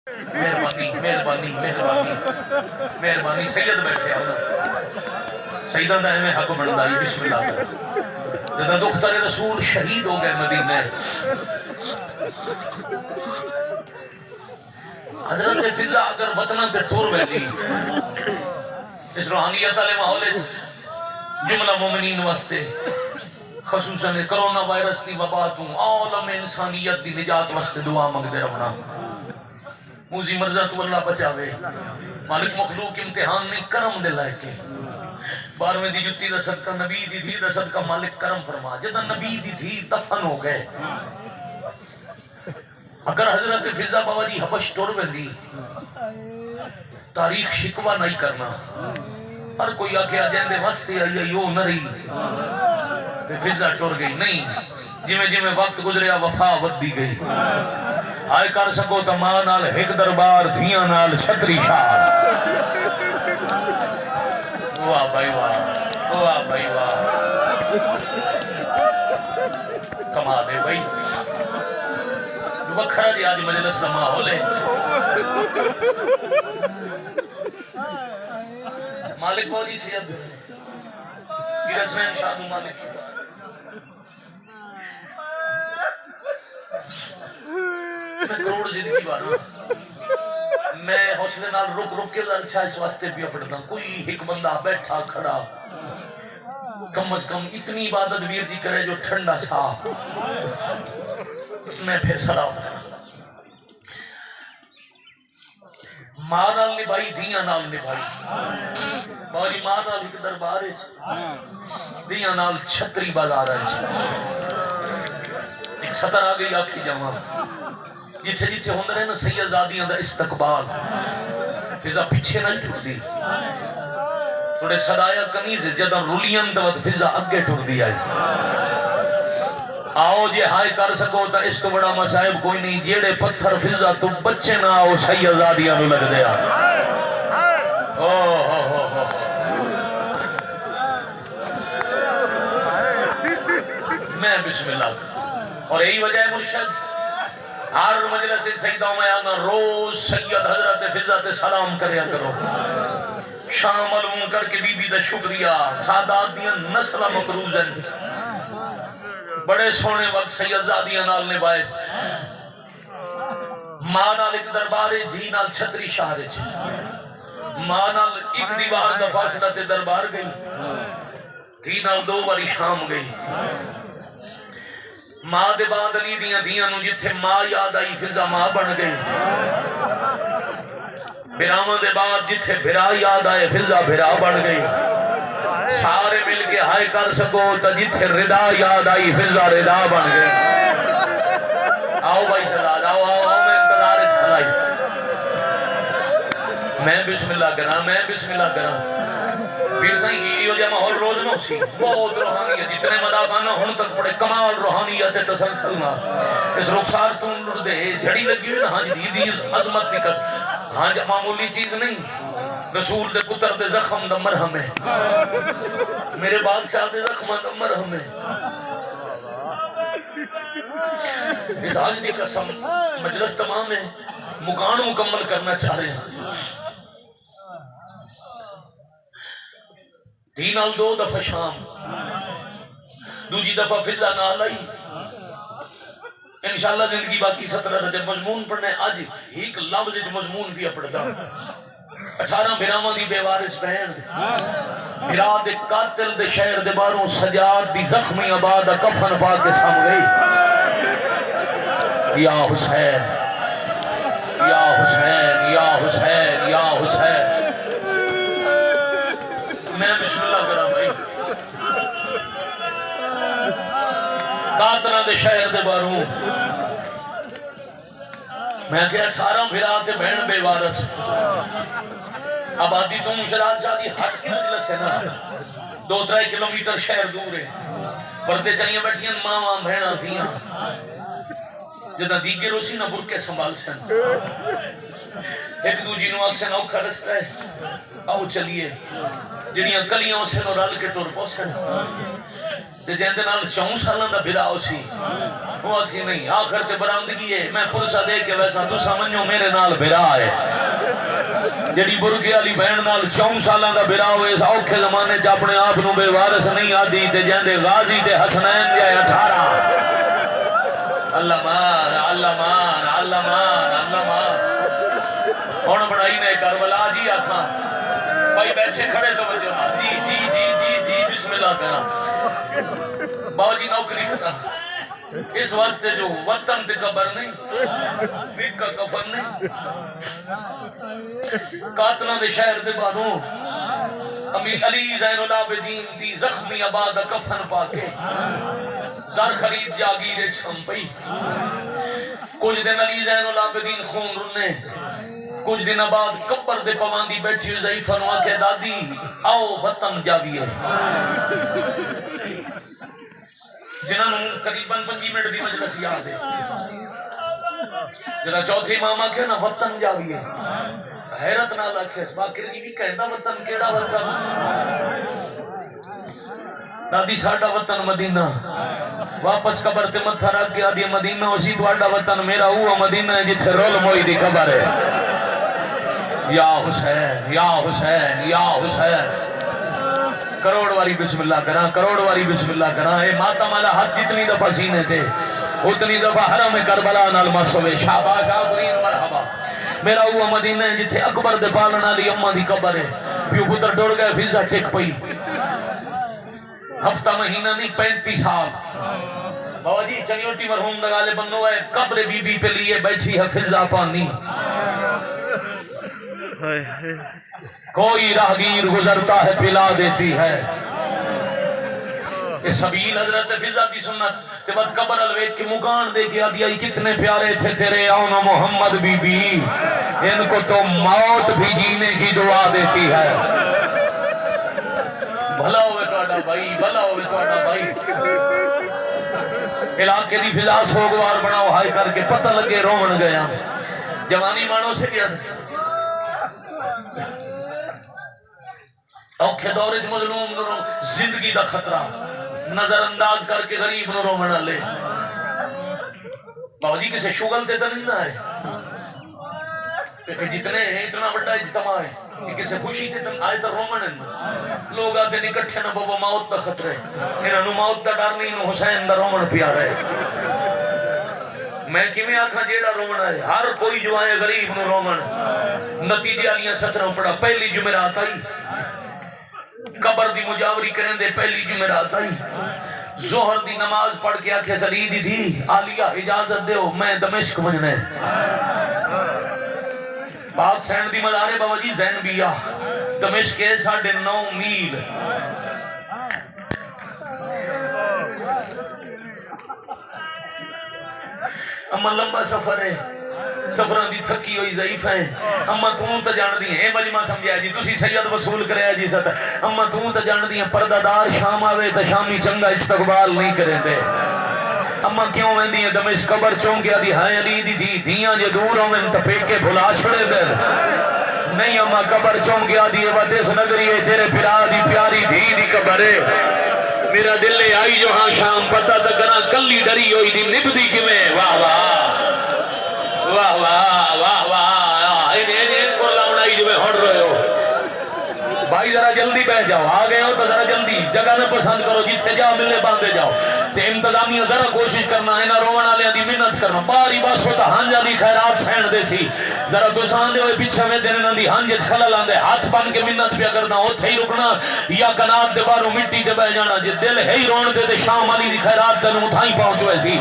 مہربانی مہربانی مہربانی مہربانی سید بیٹھے آنا سیدہ دا میں حق بندائی بسم اللہ جدا دختر رسول شہید ہو گئے مدینے حضرت فضا اگر وطنہ تے ٹور بیٹھی اس روحانیت علیہ ماحول جملہ مومنین واسطے خصوصاً کرونا وائرس دی وباتوں عالم انسانیت دی نجات واسطے دعا مانگ دے رہنا موزی مرزا تو اللہ بچاوے مالک مخلوق امتحان نہیں کرم دے لائے کے بارہویں دی جتی دا صدقہ نبی دی تھی دا صدقہ مالک کرم فرما جدہ نبی دی تھی دفن ہو گئے اگر حضرت فضا بابا جی حبش ٹور میں دی تاریخ شکوہ نہیں کرنا ہر کوئی آکے آجائیں واسطے آئی یو نہ رہی فضا ٹور گئی نہیں جمیں جمیں وقت گزریا وفا ود دی گئی آئے کر سکو تا ماں نال ہک دربار دھیاں نال چھتری شاہ واہ بھائی واہ واہ بھائی واہ کما دے بھائی وکھرا جی آج مجلس کا ماحول ہے مالک بولی سید گرسنین شاہ مالک میں کروڑ زندگی بارا میں حوصلے نال رک رک کے لرچہ اس واسطے بھی پڑھتا ہوں کوئی ایک بندہ بیٹھا کھڑا کم از کم اتنی عبادت ویر جی کرے جو ٹھنڈا سا میں پھر سلام کرا ماں نال نبھائی دھیاں نال نبھائی باری ماں نال ایک دربار ہے دھیاں نال چھتری بازار ہے ایک سطر آگئی آکھی جاواں جتھے جتھے ہوں رہے نا سیدزادیاں دا استقبال فضا پیچھے نہ ٹھوک دی توڑے صدایا کنیز جدہ رولیاں دوت فضا اگے ٹھوک دی آئی آؤ جے ہائے کر سکو تا اس تو بڑا مسائب کوئی نہیں جیڑے پتھر فضا تو بچے نہ آؤ سیدزادیاں نو لگ دیا میں بسم اللہ اور یہی وجہ ہے مرشد ہر مجلس سیدہ میں آنا روز سید حضرت فضا تے سلام کریا کرو شام معلوم کر کے بی بی دا شکریہ سادات دیاں نسل مقروض ہیں بڑے سونے وقت سیدزادیاں نال نبائس ماں نال ایک دربارے دھی نال چھتری شہرے چھے ماں نال ایک دیوار دا فاصلہ تے دربار گئی دھی نال دو باری شام گئی ماں دے بعد علی دیاں دیاں نو جتھے ماں یاد آئی فضا ماں بن گئی براواں دے بعد جتھے بھرا یاد آئے فضا بھرا بن گئی سارے مل کے ہائے کر سکو تا جتھے ردا یاد آئی فضا ردا بن گئی آؤ بھائی سلاد آؤ آؤ آؤ میں انتظار چھلائی میں بسم اللہ کرا میں بسم اللہ کرا پھر سائیں یہ جو ماحول روز نہ سی بہت روحانیت جتنے مدافعانہ ہون تک پڑے کمال روحانیت تسلسلنا اس رخسار سن دے جھڑی لگی ہوئی نا ہاں جی دی عظمت دی کس ہاں جی معمولی چیز نہیں رسول دے پتر دے زخم دا مرہم ہے میرے بادشاہ دے زخم دا مرہم ہے اس حال دی قسم مجلس تمام ہے مکان مکمل کرنا چاہ رہے ہیں دین آل دو دفعہ شام دوجی دفعہ فضا نال آئی انشاءاللہ زندگی باقی 17 رجب مضمون پڑھنے آج ایک لفظ مضمون بھی پڑھتا 18 بھراواں دی بے وارث بہن بھرا دے قاتل دے شہر دے باروں سجاد دی زخمی آباد کفن پا کے سام گئی یا حسین یا حسین یا حسین یا حسین میں بسم اللہ کرا بھائی قاتلہ دے شہر دے باروں میں کہ 18 بھرا تے بہن بے وارث آبادی تو مشرات شادی ہٹ کی مجلس ہے نا 2-3 کلومیٹر شہر دور ہے پردے چلیاں بیٹھیاں ماں ماں بہناں تھیاں جدہ دیگر اسی نہ برکے سنبھال سن ایک دو جنوں آکسن اوکھا رستہ ہے آؤ چلیے جنیاں کلیاں اسے نو رال کے طور پوسن تے جیندے نال 4 سالاں دا بھراؤ سی وہ اکسی نہیں آخر تے برآمدگی ہے میں پرسا دے کے ویسا تو سمجھو میرے نال بھرا ہے جڑی برگی والی بہن نال 4 سالاں دا بھراؤ اس اوکھے زمانے چ اپنے آپ نو بے وارث نہیں آدی تے جیندے غازی تے حسنین دے 18 اللہ مان اللہ مان اللہ مان اللہ مان ہن بڑائی نے کربلا جی آکھاں بھائی بیٹھے کھڑے توجہ جی جی جی جی جی بسم اللہ کرا باو جی نوکری کرا اس واسطے جو وطن تے قبر نہیں وک کا کفن نہیں قاتلاں دے شہر دے بانو امی علی زین العابدین دی زخمی آباد کفن پا کے زر خرید جاگیر سم پئی کچھ دن علی زین العابدین خون رنے کچھ دن بعد قبر دے پواندی بیٹھی ضعیفہ نو آکھے دادی آؤ وطن جاویے جنہاں نوں قریباً 5 منٹ دی مجلس یاد ہے جنہاں چوتھی ماما کہ نا وطن جاویے حیرت نال آکھے باقر جی بھی کہندا وطن کیڑا وطن دادی ساڈا وطن مدینہ واپس قبر تے متھا رکھ کے آدھی مدینہ اسی تواڈا وطن میرا ہوا مدینہ ہے جتھے رول موئی دی قبر ہے یا حسین یا حسین یا حسین کروڑ واری بسم اللہ کراں کروڑ واری بسم اللہ کراں اے ماتم والا حد جتنی دفعہ سینے تھے اتنی دفعہ حرم کربلا نال مسوے شاباش آفرین مرحبا میرا ہوا مدینہ ہے جتھے اکبر دے پالن والی اماں دی قبر ہے پیو پتر ڈر گئے فضا ٹک پئی ہفتہ مہینہ نہیں 35 سال بابا جی چنیوٹی مرحوم لگالے بنو ہے قبر بی بی پہ لیے بیٹھی ہے فضا پانی کوئی راہگیر گزرتا ہے پلا دیتی ہے اس سبیل حضرت فضا کی سنت تے بعد قبر الویک کے مکان دے کے آدھی آئی کتنے پیارے تھے تیرے آؤں محمد بی بی ان کو تو موت بھی جینے کی دعا دیتی ہے بھلا ہوئے توڑا بھائی بھلا ہوئے توڑا بھائی علاقے دی فضا سوگوار بناو ہائی کر کے پتہ لگے رومن گیا جوانی مانو سے کیا دے اوکھے دورے مظلوم نو زندگی دا خطرہ نظر انداز کر کے غریب نو رومنا لے بابا جی کسے شغل تے تا نہیں نہ ہے جتنے ہیں اتنا بڑا اجتماع ہے کسے خوشی تے آئے تا رومن لوگ آتے نکٹھے نہ بابا موت دا خطرہ ہے انہاں نو موت دا ڈر نہیں نو حسین دا رومن پیارا ہے میں کیویں آکھاں جیڑا رومنا ہے ہر کوئی جو آئے غریب نو رومن نتیجے والیاں 17 پڑھا پہلی جمعرات آئی قبر دی مجاوری کریں دے پہلی جمعرات آئی ظہر دی نماز پڑھ کے آکھے سلیدی تھی آلیہ اجازت دیو میں دمشق مجھنے پاک سینڈ دی مزارے بابا جی زینبیہ دمشق کے 9.5 میل اما لمبا سفر ہے سفران دی تھکی ہوئی ضعیف ہیں اما توں تا جان دی ہیں اے مجمع سمجھا جی تسی سید وصول کریا جی ستا اما توں تا جان دی ہیں پردادار شام آوے تا شامی چنگا استقبال نہیں کریں دے اما کیوں میں دی ہیں دمشق قبر چونکیا دی ہائیں علی دی دی دیاں جے دور ہوں میں تپیک کے بھلا چھڑے دے نہیں اما قبر چونکیا دی وطس نگری ہے تیرے پرا دی پیاری دی دی قبر ہے میرا دل لے آئی جو ہاں شام پتہ تکنا کلی ڈری ہوئی دی نبدی کی میں واہ واہ واہ واہ واہ واہ ان کو لاؤنائی جو میں ہڑ رہے ہو بھائی ذرا جلدی بیٹھ جاؤ آگئے ہو تو ذرا جلدی جگہ نہ پسند کرو جتھے جاؤ ملے باندھے جاؤ تے انتظامیہ ذرا کوشش کرنا ہے نا رومن آلے دی منت کرنا باری بس ہوتا ہنجا دی خیرات سینڈ دے سی ذرا تو ساندے ہوئے پیچھے میں دینے دی ہنجے خلل آندے ہاتھ بن کے منت پیا کرنا اوتھے ہی رکنا یا کنات دے باروں مٹی دے بہ جانا جے دل ہے ہی رون دے شام علی دی خیرات تینوں اٹھائی پہنچوے سی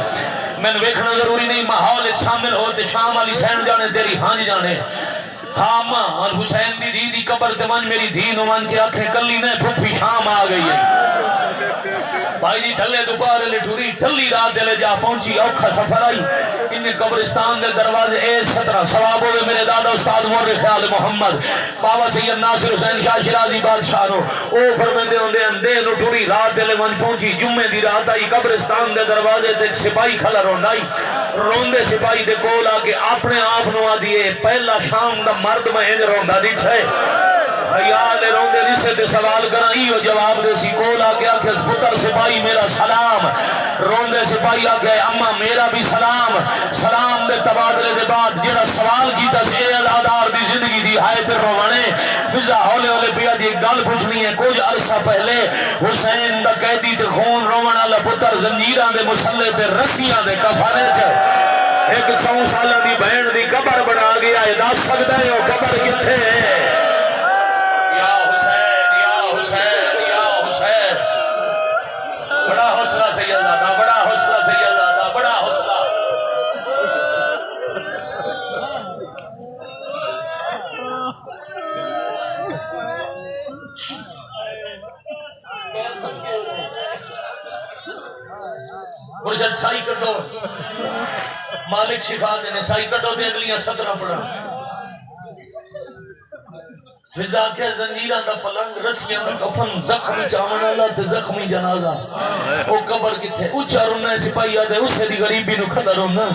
میں نے ویکھنا ضروری نہیں ماحول شامل ہوتے شام علی سینڈ جانے تیری ہنج جانے ہاں ماں اور حسین دی دی دی قبر تے من میری دی نو من کے آنکھیں کلی نے پھوپھی شام آ گئی ہے بھائی جی ڈھلے دوپہر لے ٹوری ڈھلی رات دے لے جا پہنچی اوکھا سفر آئی انہیں قبرستان دے دروازے اے 17 ثواب ہوئے میرے دادا استاد مورخ خیال محمد بابا سید ناصر حسین شاہ شرازی بادشاہ نو او فرمیندے ہوندے اندے نو ٹوری رات دے لے من پہنچی جمعے دی رات آئی قبرستان دے دروازے تے سپاہی کھلا روندائی روندے سپاہی دے کول آ کے اپنے آپ نو آ دیئے پہلا شام دا مرد میں انج روندا دیٹھے حیال روندے رسے دے سوال کرائی ہو جواب دے سی کول آگیا کہ پتر سپاہی میرا سلام روندے سپاہی آگیا اما میرا بھی سلام سلام دے تبادلے دے بعد جڑا سوال کیتا سی اے ازادار دی زندگی دی ہائے تے روانے فضا ہولے ہولے پیا دی گل پوچھنی ہے کچھ عرصہ پہلے حسین دا قیدی تے خون روان والا پتر زنجیراں دے مسلے تے رسیاں دے کفانے چ ایک 4 سالہ دی بہن دی قبر بنا گیا ہے دس سکتا ہے وہ قبر کتھے ہے یا حسین یا حسین یا حسین بڑا حوصلہ سیدزادہ بڑا حوصلہ سیدزادہ بڑا حوصلہ مرشد سائی کٹو مالک شفا دینے سائی کٹو دے اگلیاں 17 پڑا فضا کے زنجیرہ دا پلنگ رسیاں دا کفن زخمی چاون اللہ تے زخمی جنازہ او قبر کتھے اچھا رونا سپاہی آدھے اس سے دی غریبی نو کھدا رونا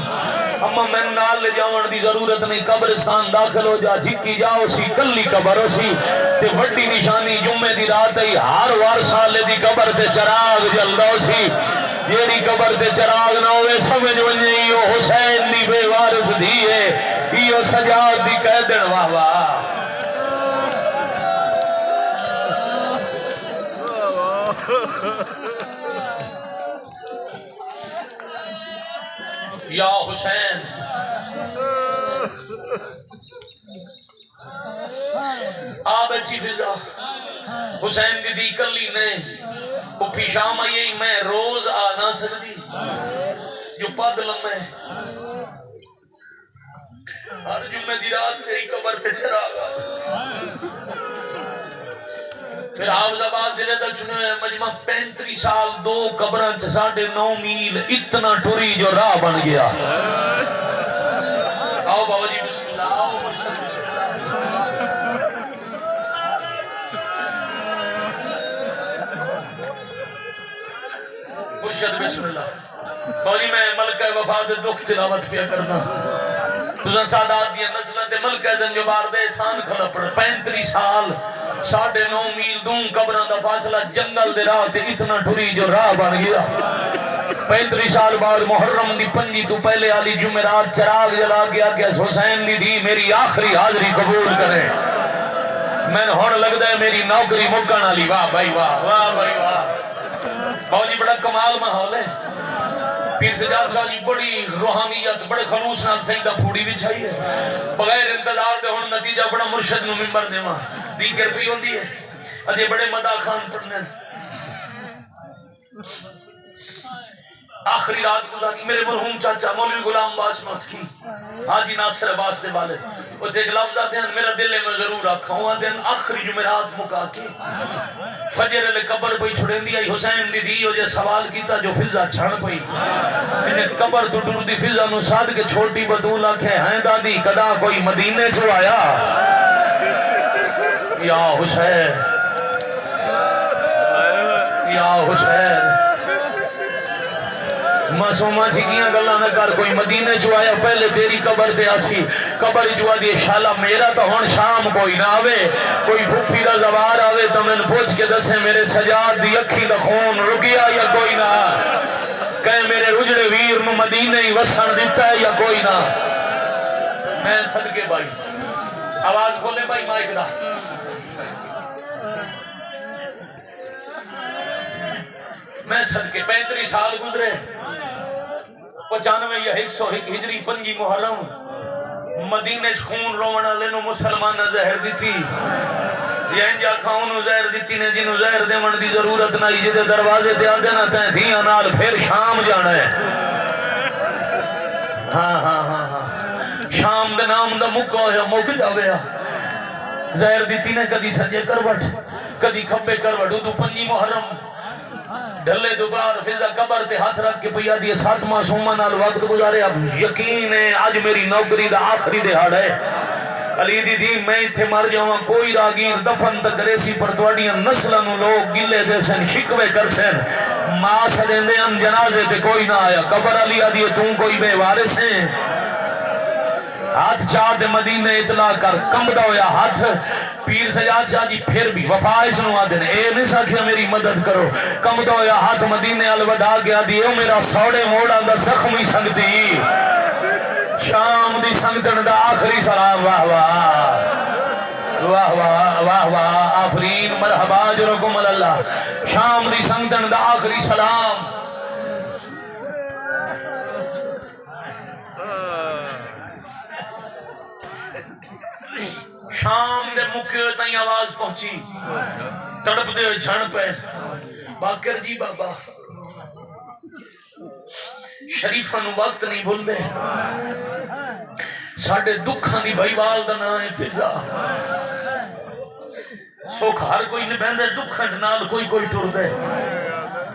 اما میں نال لے جاون دی ضرورت نہیں قبرستان داخل ہو جا جھکی جاؤ سی کلی قبر ہو سی تے وڈی نشانی جمعے دی رات ہی ہر وار سالے دی قبر تے چراغ جلدا ہو سی جیڑی قبر تے چراغ نہ ہوئے سمجھ ونجے ایو حسین دی بے وارث دی ہے ایو سجاد دی قیدن واہ واہ یا حسین آ بچی فضا حسین دی کلی نے وہ پیشام آئی میں روز آ نہ سکتی جو پاد لمحے ہر جمعہ دی رات تیری قبر تے چراغا پھر حافظ آباد ضلع تک چنے مجمع 35 سال 2 قبریں 9.5 میل اتنا ٹوری جو راہ بن گیا آؤ بابا جی بسم اللہ آؤ مرشد بسم اللہ مرشد بسم اللہ بولی میں ملکہ وفاد دکھ تلاوت پیا کرنا تُزن سادات دیا نسلت ملکہ زنجبار دے سان کھلا پڑا 35 سال 9.5 میل دون قبران دا فاصلہ جنگل دے راہ تے اتنا ٹھری جو راہ بن گیا 35 سال بعد محرم دی 5 تو پہلے علی جمعرات چراغ جلا گیا کہ حسین دی میری آخری حاضری قبول کرے میں نے ہونے لگ دا ہے میری نوکری مکان علی واہ بھائی واہ واہ بھائی واہ بہت جی بڑا کمال محول ہے پیر سجاد صاحب جی بڑی روحانیت بڑے خلوص نال سیدہ پھوڑی بھی چاہیے بغیر انتظار دے ہونے نتیجہ بڑا مرشد نو ممبر دے ماں دیگر بھی ہوندی ہے اجے بڑے مدہ خان پڑھنے آخری رات گزاری میرے مرحوم چاچا مولوی غلام باسمت کی حاجی ناصر عباس دے والے وہ ایک لفظ آتے ہیں میرا دل میں ضرور رکھا ہوں آتے ہیں آخری جمعرات مکا کے فجر علی قبر پہ چھڑیں دیا حسین دی دی جو سوال کیتا جو فضا چھڑ پئی انہیں قبر تو ڈور دی فضا نو ساتھ کے چھوٹی بطول آکھیں ہیں دادی کدا کوئی مدینے چھو آیا یا حسین یا حسین معصومہ چکیاں گلہ نہ کر کوئی مدینے جو آیا پہلے تیری قبر تے آسی قبر جو آدھی شالا میرا تو ہون شام کوئی نہ آوے کوئی بھوپی دا زوار آوے تو میں پوچھ کے دسے میرے سجاد دی اکھی دا خون رکیا یا کوئی نہ کہے میرے رجڑے ویر نو مدینے ہی وسن دیتا ہے یا کوئی نہ میں صدقے بھائی آواز کھولے بھائی مائک دا میں صدقے 35 سال گزرے 95 یا 101 ہجری 5 محرم مدینے خون رونا لینو مسلمان زہر دیتی یا انجا کھاؤنو زہر دیتی نے جنو زہر دے من دی ضرورت نہ جدے دروازے دے آدھے نہ تین دھیاں نال پھر شام جانا ہے ہاں ہاں ہاں ہاں شام دے نام دا مکہ ہے مک جاویا زہر دیتی نے کدی سجے کروٹ کدی کھبے کروٹ دو 5 محرم ڈھلے دوبار فضا قبر تے ہاتھ رکھ کے پیا دیئے 7 معصومہ نال وقت گزارے اب یقین ہے آج میری نوکری دا آخری دہاڑ ہے علی دی دی میں تھے مر جاؤں کوئی راگیر دفن تک ریسی پر توڑیاں نسلنو لوگ گلے دے سن شکوے کر سن ماں سدیں دے ہم جنازے تے کوئی نہ آیا قبر علی آدھی توں کوئی بے وارث ہیں ہاتھ چاہتے مدینے اطلاع کر کمبدا ہویا ہاتھ پیر سجاد شاہ جی پھر بھی وفا اس نو آدھے اے نہیں ساکھیا میری مدد کرو کمبدا ہویا ہاتھ مدینے الوداع گیا دی اے میرا سوڑے موڑا دا زخمی سنگتی شام دی سنگتن دا آخری سلام واہ واہ واہ واہ واہ واہ آفرین مرحبا جرکم اللہ شام دی سنگتن دا آخری سلام شام دے مکے تائیں آواز پہنچی تڑپ دے جھن پہ باکر جی بابا شریفہ نو وقت نہیں بھول دے ساڑھے دکھاں دی بھائی والدہ نہ ہے فضا سوکھ ہر کوئی نہیں بہن دے دکھاں جنال کوئی کوئی ٹور دے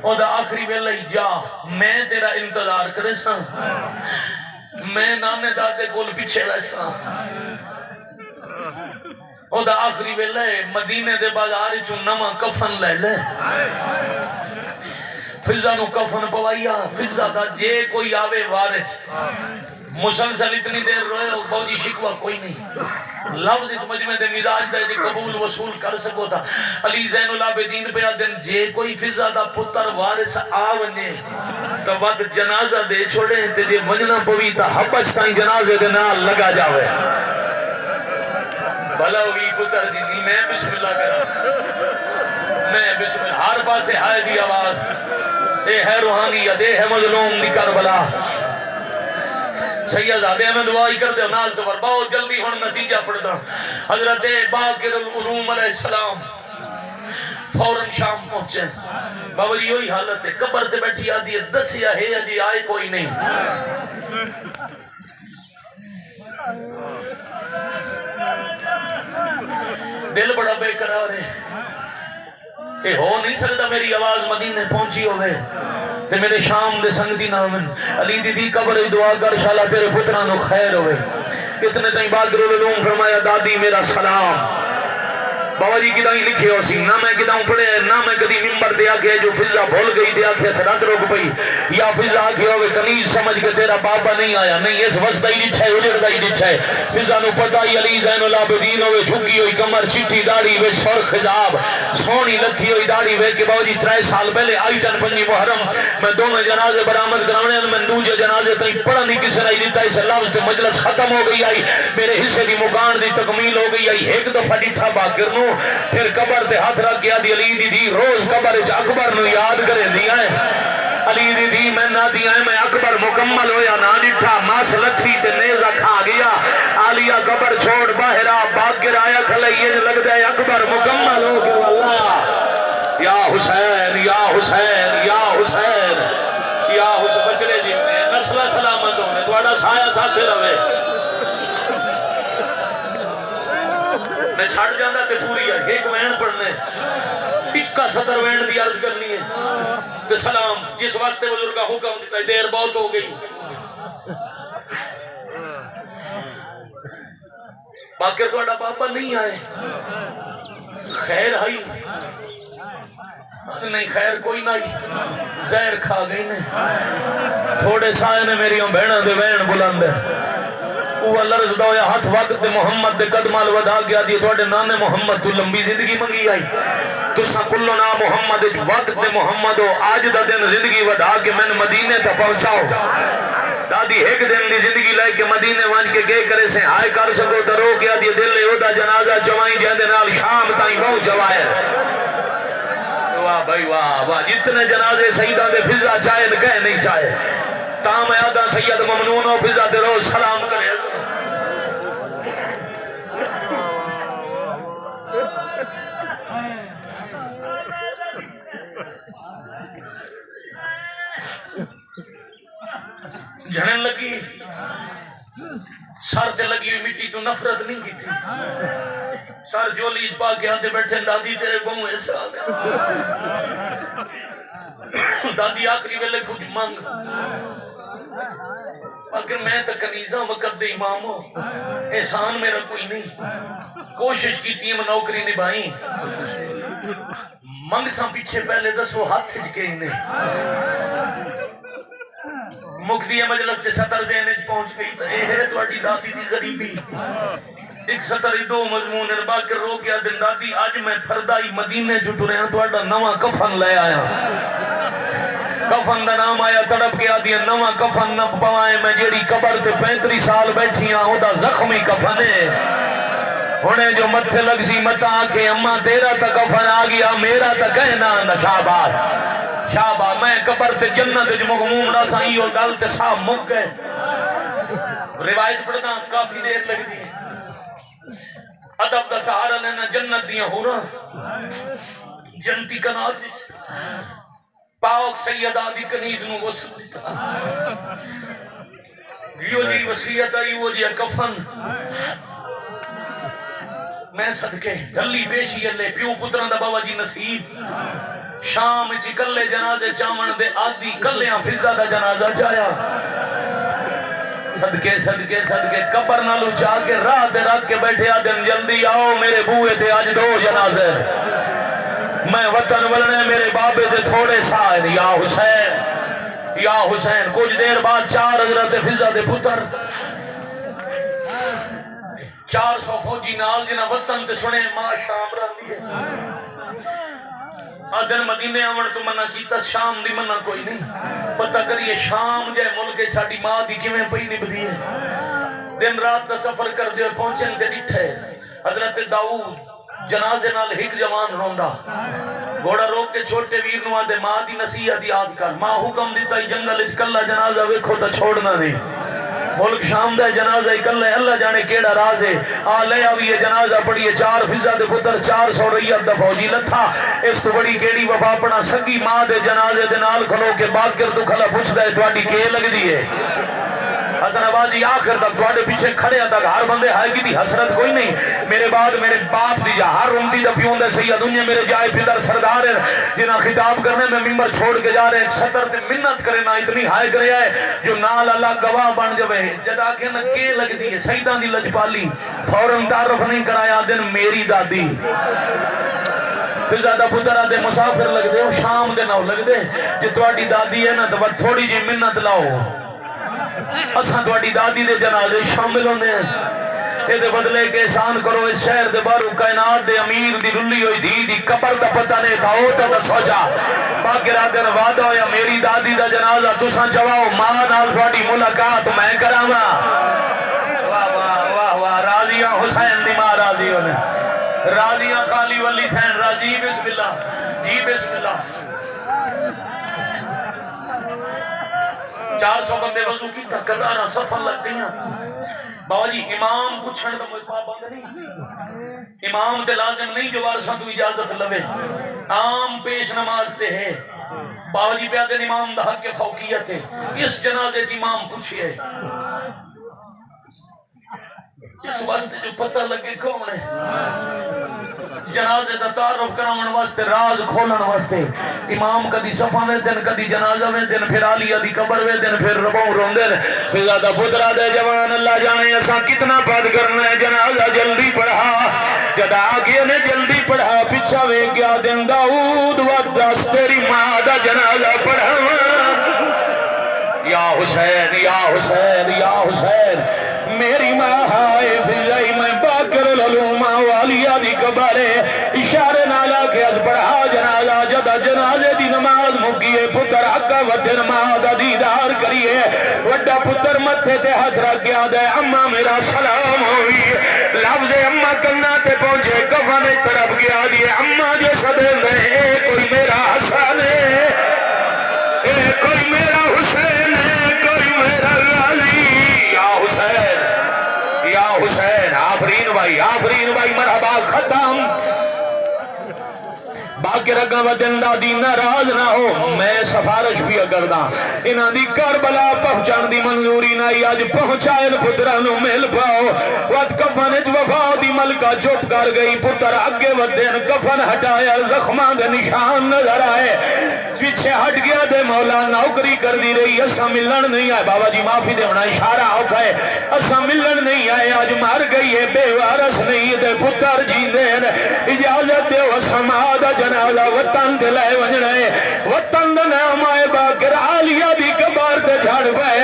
او دا آخری ویلہ ہی جا میں تیرا انتظار کرے سا میں نانے دادے کول پیچھے ویسا او دا آخری ویلہ مدینے دے بازار چون نما کفن لے لے فضا نو کفن پوائیا فضا دا جے کوئی آوے وارث مسلسل اتنی دیر روئے بہجی شکوہ کوئی نہیں لفظ اس مجمع دے مزاج دے جے قبول وصول کر سکو تھا علی زین العابدین پہ آدن جے کوئی فضا دا پتر وارث آونے تو ود جنازہ دے چھوڑے تے جے وجنہ پوی تا حبش تائیں جنازے دے نال لگا جاوے بھلا ہوئی پتر دی میں بسم اللہ کرا میں بسم اللہ ہر پاسے ہائے دی آواز اے ہے روحانیت اے ہے مظلوم دی کربلا سیدزادے میں دعائی کر دے نال سفر بہت جلدی ہون نتیجہ پڑ دا حضرت باقر العلوم علیہ السلام فوراں شام پہنچے بابا جی ہوئی حالت ہے قبر تے بیٹھی آدھی ہے دسیا ہے جی آئے کوئی نہیں دل بڑا بے قرار ہے اے ہو نہیں سکتا میری آواز مدینے پہنچی ہوئے تے میرے شام دے سنگ دی نامن علی دی دی قبر دعا کر شالا تیرے پترانو خیر ہوئے اتنے تائیں باقر العلوم فرمایا دادی میرا سلام بابا جی کدائیں لکھے ہو سی نہ میں کداؤں پڑھے نہ میں کدی ممبر دیا کہ جو فضا بھول گئی دیا کہ سرات روک پئی یا فضا آکھے ہوئے کنیز سمجھ کے تیرا بابا نہیں آیا نہیں اس وسطہ ہی ڈٹھا ہے اجڑتا ہی ڈٹھا ہے فضا نو پتہ ہی علی زین العابدین ہوئے جھکی ہوئی کمر چٹی داڑھی وے سر خضاب سونی لتھی ہوئی داڑھی وے کہ بابا جی 3 سال پہلے آئی تن 5 محرم میں دونوں جنازے برآمد کرانے میں دوجے جنازے تائیں پڑھا نہیں کسی نے دیتا اس لفظ تے مجلس ختم ہو گئی آئی میرے حصے دی مکان دی تکمیل ہو گئی آئی ایک دفعہ ڈٹھا باقر نو پھر قبر تے ہاتھ رکھ گیا دی علی دی روز قبر اچ اکبر نو یاد کرے دیا ہے علی دی میں نہ دیا ہے میں اکبر مکمل ہویا نہ ڈٹھا ماس لتھی تے نیزہ کھا گیا آلیا قبر چھوڑ باہرہ باقر آیا کھلے یہ لگ دے اکبر مکمل ہو گیا واللہ یا حسین یا حسین یا حسین یا حسین بچڑے جی میں نسلہ سلامت ہونے دوڑا سایہ ساتھے روے میں چھاڑ جاندہ تے پوری ہے ایک وین پڑھنے اکا صدر وین دی عرض کرنی ہے تے سلام جس واسطے بزرگا حکم دیتا ہے دیر بہت ہو گئی باقر توڑا باپا نہیں آئے خیر آئی نہیں خیر کوئی نہیں زہر کھا گئی نے تھوڑے سائے نے میری بہنوں دے وین بلند ہے وہ لرز دویا ہاتھ وقت محمد دے قدمال ودا گیا دی توڑے نانے محمد تو لمبی زندگی منگی آئی تو سا کلو نا محمد وقت محمد ہو آج دا دن زندگی ودا کے میں نے مدینے تا پہنچاؤ دادی ایک دن دی زندگی لائے کہ مدینے وانج کے گئے کرے سے آئے کر سکو تا رو گیا دی دل لے ہوتا جنازہ چوائیں جہاں دے نال شام تائیں بہت چوائے واہ بھائی واہ واہ جتنے جنازے سیدہ دے فضا چاہے نہ کہے نہیں چاہے تام یادہ سید ممنون و فضا دے روز سلام کرے جھڑن لگی سر تے لگی ہوئی مٹی تو نفرت نہیں کی تھی سر جو لیج پا کے آتے بیٹھے دادی تیرے بہوں ایسا دادی آخری ویلے کچھ مانگ اگر میں تا کنیزاں وقت دے امام ہو احسان میرا کوئی نہیں کوشش کی تیم نوکری نبھائیں منگ ساں پیچھے پہلے دسو ہاتھ ہج کے انہیں مکتی مجلس کے سطر ذہن پہنچ گئی تو اے ہے تواڈی دادی دی غریبی ایک سطر دو مضمون باقر رو کیا دن دادی آج میں پھردائی مدینے چھٹو رہے ہیں تواڈا نواں کفن لے آیا کفن دا نام آیا تڑپ کے آدیا نواں کفن نہ پوائیں میں جیڑی قبر تے 35 سال بیٹھی ہاں او دا زخمی کفن ہے ہونے جو متھے لگ سی متا آکے اماں تیرا تا کفن آ گیا میرا تا کہنا اندہ شاباش میں قبر تے جنت جو مغموم راسا ہی اور گل تے صاحب مک گئے روایت پڑھنا کافی دیر لگ دی ادب دا سہارا لینا جنت دیاں ہو رہا جنتی کنات پاک سید آدھی کنیز نو غسل دیتا یہ جی وسیعت آئی وہ جی کفن میں صدقے دلی پیشی اللہ پیو پتران دا بابا جی نصیب شام چی کلے جنازے چاون دے آدھی کلیاں فضا دا جنازہ جایا صدقے صدقے صدقے قبر نالو چاہ کے راہ رکھ کے بیٹھے آدم جلدی آؤ میرے بوئے تھے آج 2 جنازے میں وطن ولنے میرے بابے دے تھوڑے سائن یا حسین کچھ دیر بعد 4 حضرت فضا دے پتر 400 فوجی نال جنہ وطن تے سنے ماں شام رہن دیئے آدھن مدینے آمن تو منع کیتا شام دی منع کوئی نہیں پتہ کریے شام جائے ملک ساڑی ماں دی کیویں پئی نب دیئے دن رات دا سفر کر دیئے پہنچن تے ڈٹھے حضرت داؤد جنازے نال ہک جوان روندا گھوڑا روک کے چھوٹے ویر نو آدھے ماں دی نصیحت یاد کر ماں حکم دیتا ہی جنگل اچ کلا جنازہ ویکھو تا چھوڑنا نہیں ملک شام دے جنازہ کلا اللہ جانے کیڑا راز ہے آلے آویے جنازہ پڑھیے 4 فضا دے پتر 400 ریت دا فوجی لتھا اس تو بڑی کیڑی وفا پڑا سگی ماں دے جنازے دے نال کھلو کے باکر تو کھلا پوچھ دے تواڈی کے لگ دیئے حسن آبادی آخر تک تواڈے پیچھے کھڑے تک ہر بندے ہائے کی دی حسرت کوئی نہیں میرے بعد میرے باپ دی جا ہر امتی دا پیون دے سید دنیا میرے جائے پدر سردار جنہ خطاب کرنے میں ممبر چھوڑ کے جا رہے ہیں سطر تے منت کرے نا اتنی ہائے کرے آئے جو نال اللہ گواہ بن جوے جدا کے نہ کے لگ دیئے سیدان دی لجپالی فوراں تعرف نہیں کرایا دن میری دادی پھر زیادہ پترہ دے مسافر لگ دے شام دے نہ لگ دے جو تواڈی دادی ہے نا تو تھوڑی جی منت لاؤ اساں تواڈی دادی دے جنازے شامل ہونے ہیں اے دے بدلے کے احسان کرو اس شہر دے بارو کائنات دے امیر دی رلی ہوئی دی قبر دا پتہ نہیں تھا ہوتا دا سوچا باقی رادر وعدہ یا میری دادی دا جنازہ تساں چواؤ ماں نال تواڈی ملاقات میں کراما واہ واہ واہ واہ راضیاں حسین دی ماں راضی ہونے راضیاں کالی ولی سین راضی بسم اللہ جی بسم اللہ 400 بندے وضو کی تقدارہ صفر لگ گئی بابا جی امام پوچھن کا کوئی پابند نہیں امام تے لازم نہیں جو وارثاں تو اجازت لوے عام پیش نماز تے ہے بابا جی پیادے امام دا حق کے فوقیت ہے اس جنازے سے امام پوچھئے اس واسطے جو پتہ لگے کون ہے جنازے دا تعارف کراؤن واسطے راز کھولن واسطے امام کدی صفہ میں دن کدی جنازہ میں دن پھر آلیہ دی قبر میں دن پھر ربوں روندن پھر زیادہ پترہ دے جوان اللہ جانے ایسا کتنا پاد کرنا ہے جنازہ جلدی پڑھا جدا آگے نے جلدی پڑھا پچھا وے گیا دن داؤد ودس تیری ماں دا جنازہ پڑھا یا حسین یا حسین یا حسین میری ماں ہائے فضائی میں باکر للومہ والیہ دی قبرے اشارے نالا کے از پڑھا جنازہ جدہ جنازے دی نماز مکیے پتر حقا ودن ماں دا دیدار کریے وڈا پتر متھے تے ہاتھ رکھ گیا دے اممہ میرا سلام ہوئی لفظ اممہ کنہ تے پہنچے کفن طرف گیا دیے اممہ جو صدے دے اے کوئی میرا حسن ہے اے کوئی میرا حسین ہے کوئی میرا غالی یا حسین یا حسین آفرین بھائی مرحبا ختم باقی رگا ودن دادی ناراض نہ ہو میں سفارش بھی کردہ انہاں دی کربلا پہنچان دی منظوری نائی آج پہنچائے پترانو مل پاؤ وقت کفن اچ وفا دی ملکہ چپ کر گئی پتر آگے ودن کفن ہٹایا زخمان دے نشان نظر آئے پیچھے ہٹ گیا دے مولا نوکری کر دی رہی اسا ملن نہیں آئے بابا جی معافی دے ہونا اشارہ ہوکا ہے اسا ملن نہیں آئے آج مار گئی ہے بے وارث نہیں دے پتر جیندین اجازت دے اسا مادہ جنازہ وطن دے لائے ونجنے وطن دے نام آئے باکر آلیہ دی کبار دے جھاڑ پائے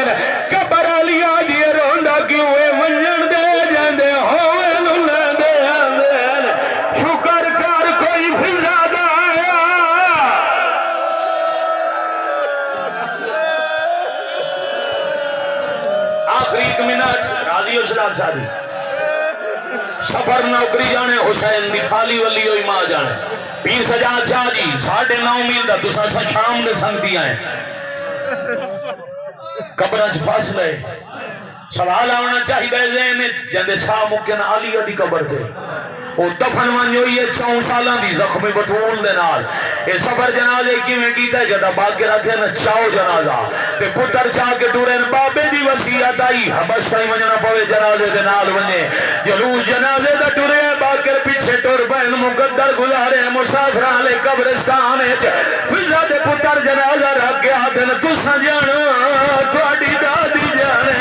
پر نوکری جانے حسین دی پھالی ولی ہوئی ماں جانے پیر سجاد شاہ جی 9.5 میل دا تسا سا شام دے سنگتی آئے قبرہ فاصلے سوال آنا چاہیے ذہن جندے سا ممکن علی دی قبر تے وہ دفن ون ہوئی ہے 4 سالاں دی زخمی بطول دے نال اے سفر جنازے کیویں کیتا ہے جدا باغ کے رکھے نا چاؤ جنازہ تے پتر چاہ کے ٹورن بابے دی وصیت آئی حبش تائی وجنا پوے جنازے دے نال ونے جلوس جنازے دا ٹورے باغ کے پیچھے ٹور بین مقدر گزارے مسافراں لے قبرستان وچ فضا دے پتر جنازہ رکھ کے آدن تساں جانا تہاڈی دادی جانے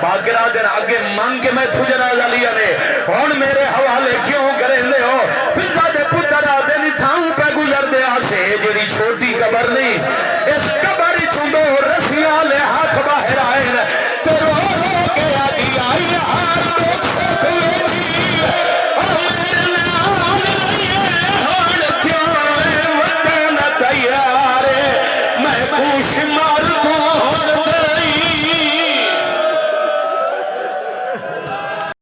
باقرہ دن آگے مانگ کے میں تھو جنازہ لیا نے ہون میرے